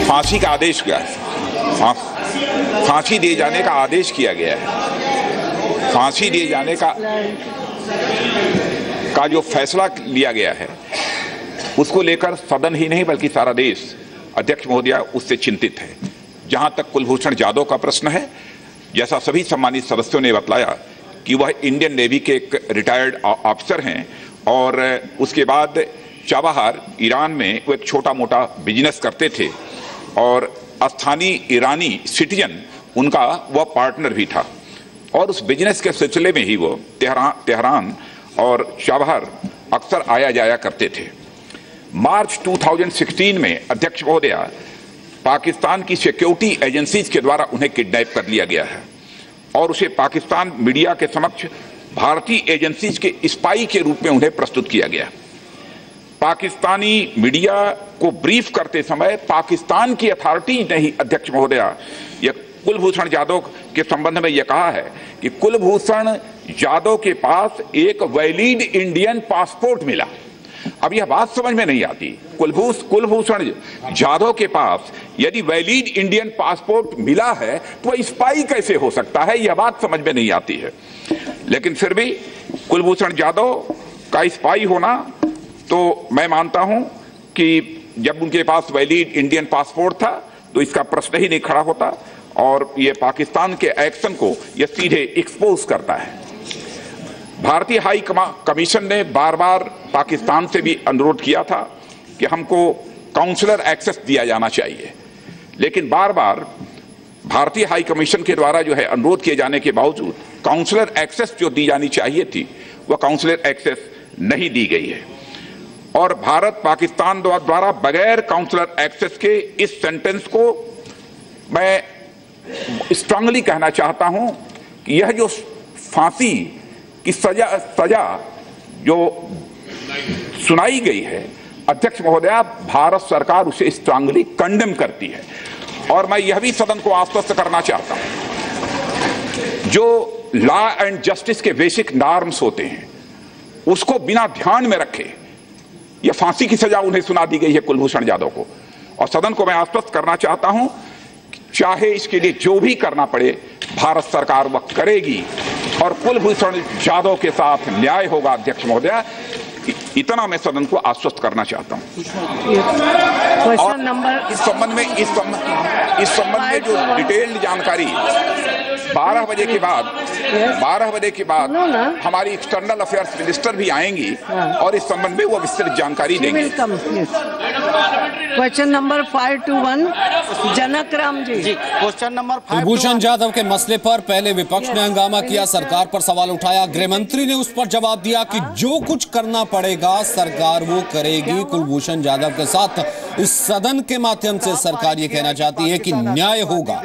फांसी का आदेश किया है, फांसी दिए जाने का आदेश किया गया है। फांसी दिए जाने का जो फैसला लिया गया है उसको लेकर सदन ही नहीं बल्कि सारा देश, अध्यक्ष महोदया, उससे चिंतित है। जहां तक कुलभूषण जाधव का प्रश्न है, जैसा सभी सम्मानित सदस्यों ने बतलाया कि वह इंडियन नेवी के एक रिटायर्ड ऑफिसर हैं और उसके बाद चाबहार ईरान में वो एक छोटा मोटा बिजनेस करते थे और स्थानीय ईरानी सिटीजन उनका वह पार्टनर भी था और उस बिजनेस के सिलसिले में ही वो तेहरान और चाबहार अक्सर आया जाया करते थे। मार्च 2016 में अध्यक्ष महोदया, पाकिस्तान की सिक्योरिटी एजेंसीज के द्वारा उन्हें किडनैप कर लिया गया है और उसे पाकिस्तान मीडिया के समक्ष भारतीय एजेंसीज के स्पाई के रूप में उन्हें प्रस्तुत किया गया। पाकिस्तानी मीडिया को ब्रीफ करते समय पाकिस्तान की अथॉरिटी ने ही, अध्यक्ष महोदया, यह कुलभूषण जाधव के संबंध में यह कहा है कि कुलभूषण जाधव के पास एक वैलिड इंडियन पासपोर्ट मिला। अब यह बात समझ में नहीं आती, कुलभूषण जाधव के पास यदि वैलिड इंडियन पासपोर्ट मिला है तो वह स्पाई कैसे हो सकता है, यह बात समझ में नहीं आती है। लेकिन फिर भी कुलभूषण जाधव का स्पाई होना, तो मैं मानता हूं कि जब उनके पास वैलिड इंडियन पासपोर्ट था तो इसका प्रश्न ही नहीं खड़ा होता और यह पाकिस्तान के एक्शन को यह सीधे एक्सपोज करता है। भारतीय हाई कमीशन ने बार बार पाकिस्तान से भी अनुरोध किया था कि हमको काउंसलर एक्सेस दिया जाना चाहिए, लेकिन बार बार भारतीय हाई कमीशन के द्वारा जो है अनुरोध किए जाने के बावजूद काउंसलर एक्सेस जो दी जानी चाहिए थी वह काउंसलर एक्सेस नहीं दी गई है और भारत पाकिस्तान द्वारा बगैर काउंसलर एक्सेस के इस सेंटेंस को मैं स्ट्रांगली कहना चाहता हूं कि यह जो फांसी की सजा जो सुनाई गई है, अध्यक्ष महोदया, भारत सरकार उसे स्ट्रांगली कंडेम करती है और मैं यह भी सदन को आश्वस्त करना चाहता हूं, जो लॉ एंड जस्टिस के बेसिक नॉर्म्स होते हैं उसको बिना ध्यान में रखे यह फांसी की सजा उन्हें सुना दी गई है कुलभूषण जाधव को। और सदन को मैं आश्वस्त करना चाहता हूं, चाहे इसके लिए जो भी करना पड़े भारत सरकार वह करेगी और कुलभूषण जाधव के साथ न्याय होगा। अध्यक्ष महोदया, इतना मैं सदन को आश्वस्त करना चाहता हूं। और इस संबंध में जो डिटेल्ड जानकारी 12 बजे के बाद हमारी एक्सटर्नल अफेयर्स मिनिस्टर भी आएंगी और इस संबंध में वो विस्तृत जानकारी देंगे। Question number 521 Janak Ram ji. Question number 5। Kulbhushan Jadhav के मसले पर पहले विपक्ष ने हंगामा किया, सरकार पर सवाल उठाया। गृह मंत्री ने उस पर जवाब दिया कि जो कुछ करना पड़ेगा सरकार वो करेगी। कुलभूषण जाधव के साथ इस सदन के माध्यम से सरकार ये कहना चाहती है कि न्याय होगा,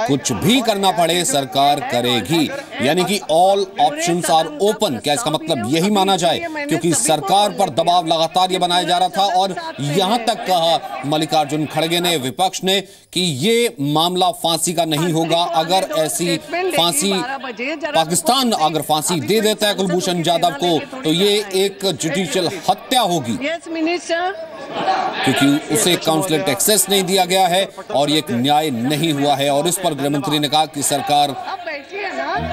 कुछ भी करना पड़े सरकार करेगी, यानी कि ऑल ऑप्शंस आर ओपन। क्या इसका मतलब यही माना जाए? क्योंकि सरकार पर दबाव लगातार ये बनाया जा रहा था और यहां तक कहा मल्लिकार्जुन खड़गे ने, विपक्ष ने, कि ये मामला फांसी का नहीं होगा। अगर ऐसी फांसी पाकिस्तान अगर फांसी दे देता है कुलभूषण जाधव को तो ये एक जुडिशियल हत्या होगी, क्योंकि उसे काउंसलर एक्सेस नहीं दिया गया है और ये एक न्याय नहीं हुआ है। और इस पर गृह मंत्री ने कहा कि सरकार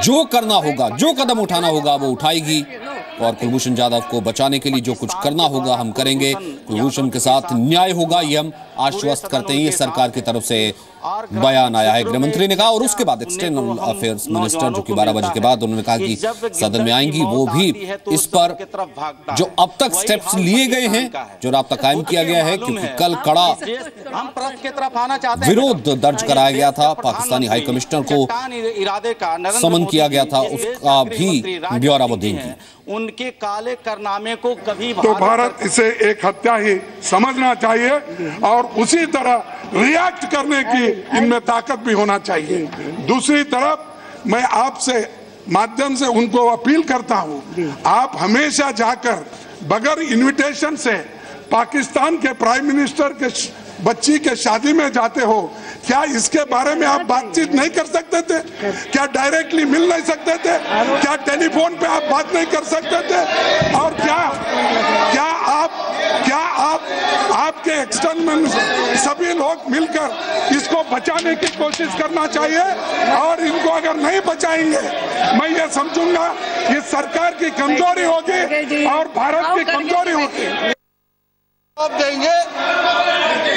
जो करना होगा, जो कदम उठाना होगा वो उठाएगी और कुलभूषण जाधव को बचाने के लिए जो कुछ करना होगा हम करेंगे। कुलभूषण के साथ न्याय होगा, ये हम आश्वस्त करते हैं। ये सरकार की तरफ से बयान आया है, गृह मंत्री ने कहा। और उसके बाद एक्सटर्नल अफेयर्स मिनिस्टर जो कि 12 बजे के बाद उन्होंने कहा कि सदन में आएंगी, वो भी इस पर जो अब तक स्टेप्स लिए गए हैं, जो राब्ता कायम किया गया है, क्योंकि कल कड़ा विरोध दर्ज कराया गया था, पाकिस्तानी हाई कमिश्नर को समन किया गया था, उसका भी ब्यौरा वो देंगी। उनके काले कारनामे को कभी तो भारत इसे एक हत्या ही समझना चाहिए और उसी तरह रिएक्ट करने की इनमें ताकत भी होना चाहिए। दूसरी तरफ मैं आपसे माध्यम से उनको अपील करता हूं, आप हमेशा जाकर बगैर इनविटेशन से पाकिस्तान के प्राइम मिनिस्टर के बच्ची के शादी में जाते हो, क्या इसके बारे में आप बातचीत नहीं कर सकते थे? क्या डायरेक्टली मिल नहीं सकते थे? क्या टेलीफोन पे आप बात नहीं कर सकते थे? और क्या आप भारत के एक्सटर्नल सभी लोग मिलकर इसको बचाने की कोशिश करना चाहिए, और इनको अगर नहीं बचाएंगे मैं ये समझूंगा ये सरकार की कमजोरी होगी और भारत की कमजोरी होगी। जवाब देंगे,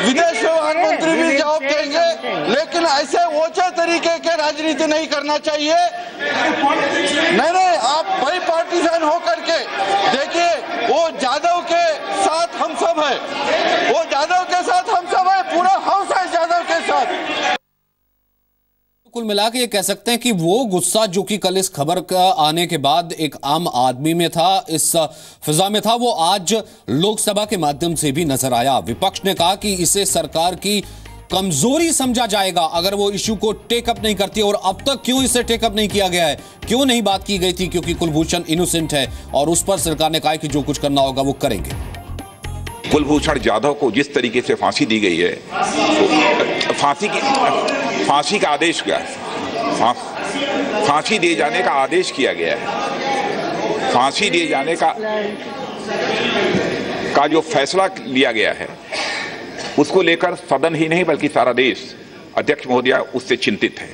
विदेश व्यवहार मंत्री भी जवाब देंगे, लेकिन ऐसे ओछे तरीके के राजनीति नहीं करना चाहिए। नहीं, आप भाई पार्टीजन होकर के देखिए, वो जादव के साथ हम सब है, वो जादव के साथ हम सब है, पूरा हाउस है जादव के साथ। कुल मिला के ये कह सकते हैं कि वो गुस्सा जो कि कल इस खबर का आने के बाद एक आम आदमी में था, इस फिजा में था, वो आज लोकसभा के माध्यम से भी नजर आया। विपक्ष ने कहा कि इसे सरकार की कमजोरी समझा जाएगा अगर वो इश्यू को टेकअप नहीं करती, और अब तक क्यों इसे टेकअप नहीं किया गया है, क्यों नहीं बात की गई थी, क्योंकि कुलभूषण इनोसेंट है और उस पर सरकार ने कहा कि जो कुछ करना होगा वो करेंगे। कुलभूषण जाधव को जिस तरीके से फांसी दी गई है, फांसी का आदेश क्या है, फांसी दिए जाने का आदेश किया गया है, फांसी दिए जाने का जो फैसला लिया गया है उसको लेकर सदन ही नहीं बल्कि सारा देश, अध्यक्ष महोदया, उससे चिंतित है।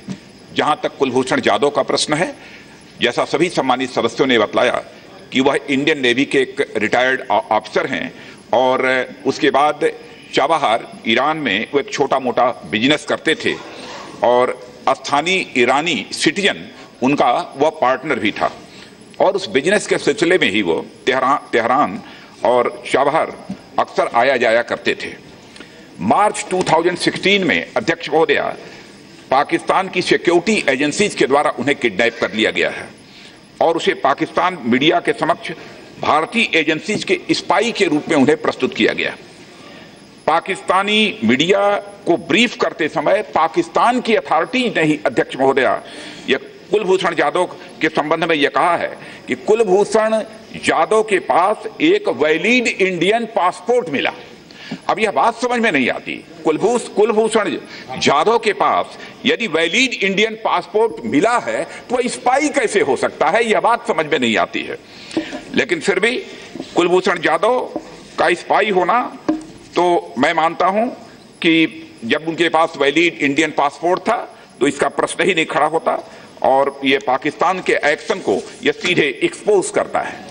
जहां तक कुलभूषण जाधव का प्रश्न है, जैसा सभी सम्मानित सदस्यों ने बतलाया कि वह इंडियन नेवी के एक रिटायर्ड ऑफिसर हैं और उसके बाद चाबहार ईरान में वो एक छोटा मोटा बिजनेस करते थे और स्थानीय ईरानी सिटीजन उनका वह पार्टनर भी था, और उस बिजनेस के सिलसिले में ही वो तेहरान और चाबहार अक्सर आया जाया करते थे। मार्च 2016 में अध्यक्ष महोदया, पाकिस्तान की सिक्योरिटी एजेंसीज के द्वारा उन्हें किडनैप कर लिया गया है और उसे पाकिस्तान मीडिया के समक्ष भारतीय एजेंसीज के स्पाई के रूप में उन्हें प्रस्तुत किया गया। पाकिस्तानी मीडिया को ब्रीफ करते समय पाकिस्तान की अथॉरिटी ने ही अध्यक्ष महोदया यह कुलभूषण जाधव के संबंध में यह कहा है कि कुलभूषण जाधव के पास एक वैलिड इंडियन पासपोर्ट मिला। अब यह बात समझ में नहीं आती, कुलभूषण जाधव के पास यदि वैलिड इंडियन पासपोर्ट मिला है तो वह स्पाई कैसे हो सकता है, यह बात समझ में नहीं आती है। लेकिन फिर भी कुलभूषण जाधव का स्पाई होना, तो मैं मानता हूं कि जब उनके पास वैलिड इंडियन पासपोर्ट था तो इसका प्रश्न ही नहीं खड़ा होता, और यह पाकिस्तान के एक्शन को यह सीधे एक्सपोज करता है।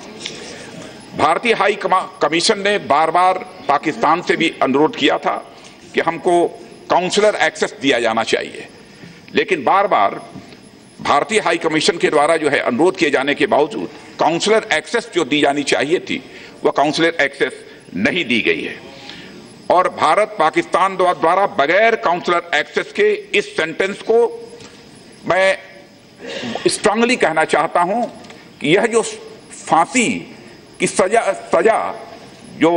भारतीय हाई कमीशन ने बार बार पाकिस्तान से भी अनुरोध किया था कि हमको काउंसलर एक्सेस दिया जाना चाहिए, लेकिन बार बार भारतीय हाई कमीशन के द्वारा जो है अनुरोध किए जाने के बावजूद काउंसलर एक्सेस जो दी जानी चाहिए थी वह काउंसलर एक्सेस नहीं दी गई है। और भारत पाकिस्तान द्वारा बगैर काउंसलर एक्सेस के इस सेंटेंस को मैं स्ट्रांगली कहना चाहता हूं कि यह जो फांसी की सजा जो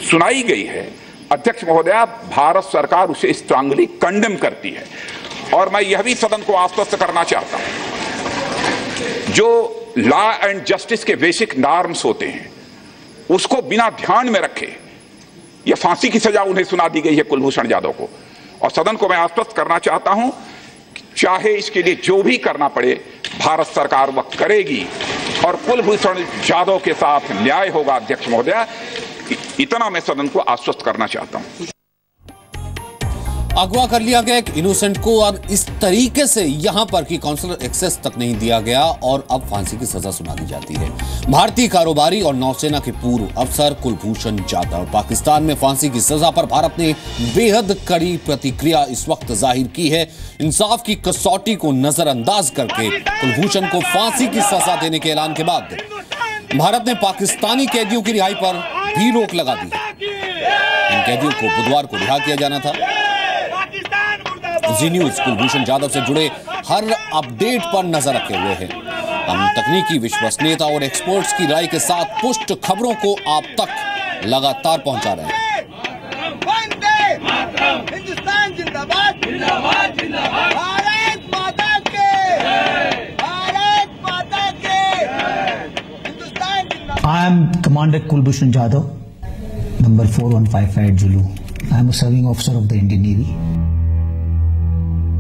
सुनाई गई है, अध्यक्ष महोदया, भारत सरकार उसे स्ट्रांगली कंडेम करती है। और मैं यह भी सदन को आश्वस्त करना चाहता हूं, जो लॉ एंड जस्टिस के बेसिक नॉर्म्स होते हैं उसको बिना ध्यान में रखे यह फांसी की सजा उन्हें सुना दी गई है कुलभूषण जाधव को। और सदन को मैं आश्वस्त करना चाहता हूं, चाहे इसके लिए जो भी करना पड़े भारत सरकार वह करेगी और कुलभूषण जाधव के साथ न्याय होगा। अध्यक्ष महोदया, इतना मैं सदन को आश्वस्त करना चाहता हूं। अगवा कर लिया गया एक इनोसेंट को और इस तरीके से यहां पर कि काउंसलर एक्सेस तक नहीं दिया गया और अब फांसी की सजा सुना दी जाती है। भारतीय कारोबारी और नौसेना के पूर्व अफसर कुलभूषण जाधव, पाकिस्तान में फांसी की सजा पर भारत ने बेहद कड़ी प्रतिक्रिया इस वक्त जाहिर की है। इंसाफ की कसौटी को नजरअंदाज करके कुलभूषण को फांसी की सजा देने के ऐलान के बाद भारत ने पाकिस्तानी कैदियों की रिहाई पर भी रोक लगा दी है। इन कैदियों को बुधवार को रिहा किया जाना था। जी न्यूज कुलभूषण जाधव से जुड़े हर अपडेट पर नजर रखे हुए हैं। हम तकनीकी विश्वसनीयता और एक्सपर्ट्स की राय के साथ पुष्ट खबरों को आप तक लगातार पहुंचा रहे हैं। हिंदुस्तान जिंदाबाद, जिंदाबाद, जिंदाबाद। भारत माता के, भारत माता के, हिंदुस्तान जिंदाबाद। I am Commander Kulbhushan Jadhav, number 4155 Zulu. I am a serving officer of the Indian Navy.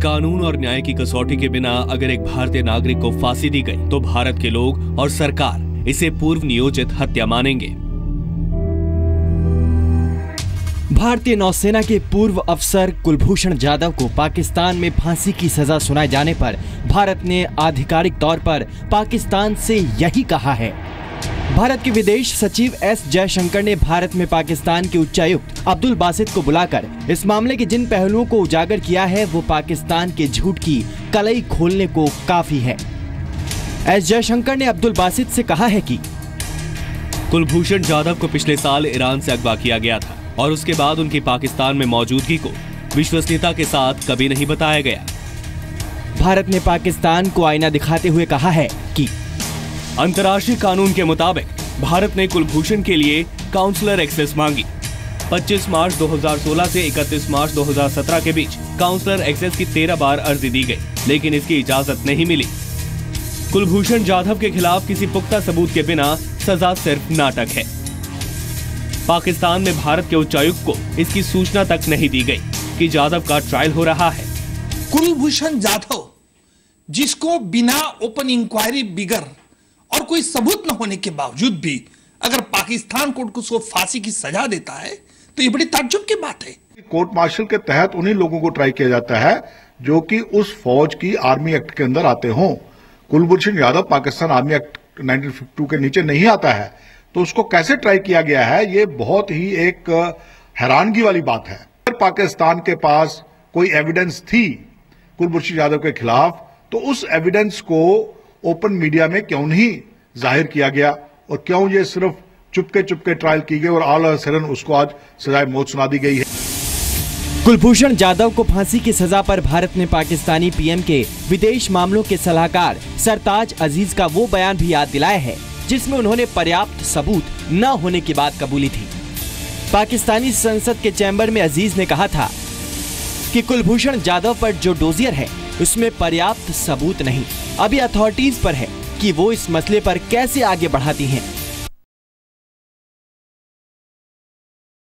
कानून और न्याय की कसौटी के बिना अगर एक भारतीय नागरिक को फांसी दी गई तो भारत के लोग और सरकार इसे पूर्व नियोजित हत्या मानेंगे। भारतीय नौसेना के पूर्व अफसर कुलभूषण जाधव को पाकिस्तान में फांसी की सजा सुनाए जाने पर भारत ने आधिकारिक तौर पर पाकिस्तान से यही कहा है। भारत के विदेश सचिव एस जयशंकर ने भारत में पाकिस्तान के उच्चायुक्त अब्दुल बासित को बुलाकर इस मामले के जिन पहलुओं को उजागर किया है वो पाकिस्तान के झूठ की कलई खोलने को काफी है। एस जयशंकर ने अब्दुल बासित से कहा है कि कुलभूषण जाधव को पिछले साल ईरान से अगवा किया गया था और उसके बाद उनकी पाकिस्तान में मौजूदगी को विश्वसनीयता के साथ कभी नहीं बताया गया। भारत ने पाकिस्तान को आईना दिखाते हुए कहा है कि अंतर्राष्ट्रीय कानून के मुताबिक भारत ने कुलभूषण के लिए काउंसलर एक्सेस मांगी। 25 मार्च 2016 से 31 मार्च 2017 के बीच काउंसलर एक्सेस की 13 बार अर्जी दी गई, लेकिन इसकी इजाजत नहीं मिली। कुलभूषण जाधव के खिलाफ किसी पुख्ता सबूत के बिना सजा सिर्फ नाटक है। पाकिस्तान में भारत के उच्चायुक्त को इसकी सूचना तक नहीं दी गई कि जाधव का ट्रायल हो रहा है। कुलभूषण जाधव, जिसको बिना ओपन इंक्वायरी बिगर और कोई सबूत न होने के बावजूद भी अगर पाकिस्तान कोर्ट उसको फांसी की सजा देता है तो ये बड़ी ताज्जुब की बात है। कोर्ट मार्शल के तहत उन्हीं लोगों को ट्राई किया जाता है जो कि उस फौज की आर्मी एक्ट के अंदर आते हों। कुलभूषण जाधव पाकिस्तान आर्मी एक्ट 1952 के नीचे नहीं आता है, तो उसको कैसे ट्राई किया गया है, ये बहुत ही एक हैरानगी वाली बात है। अगर पाकिस्तान के पास कोई एविडेंस थी कुलभूषण जाधव के खिलाफ, तो उस एविडेंस को ओपन मीडिया में क्यों नहीं जाहिर किया गया और क्यों ये सिर्फ चुपके चुपके ट्रायल की गई और ऑल सडन उसको आज सजाए मौत सुना दी गई है। कुलभूषण जाधव को फांसी की सजा पर भारत ने पाकिस्तानी पीएम के विदेश मामलों के सलाहकार सरताज अजीज का वो बयान भी याद दिलाया है जिसमें उन्होंने पर्याप्त सबूत न होने की बात कबूली थी। पाकिस्तानी संसद के चैम्बर में अजीज ने कहा था कि कुलभूषण जाधव पर जो डोजियर है उसमें पर्याप्त सबूत नहीं, अभी अथॉरिटीज पर है कि वो इस मसले पर कैसे आगे बढ़ाती हैं।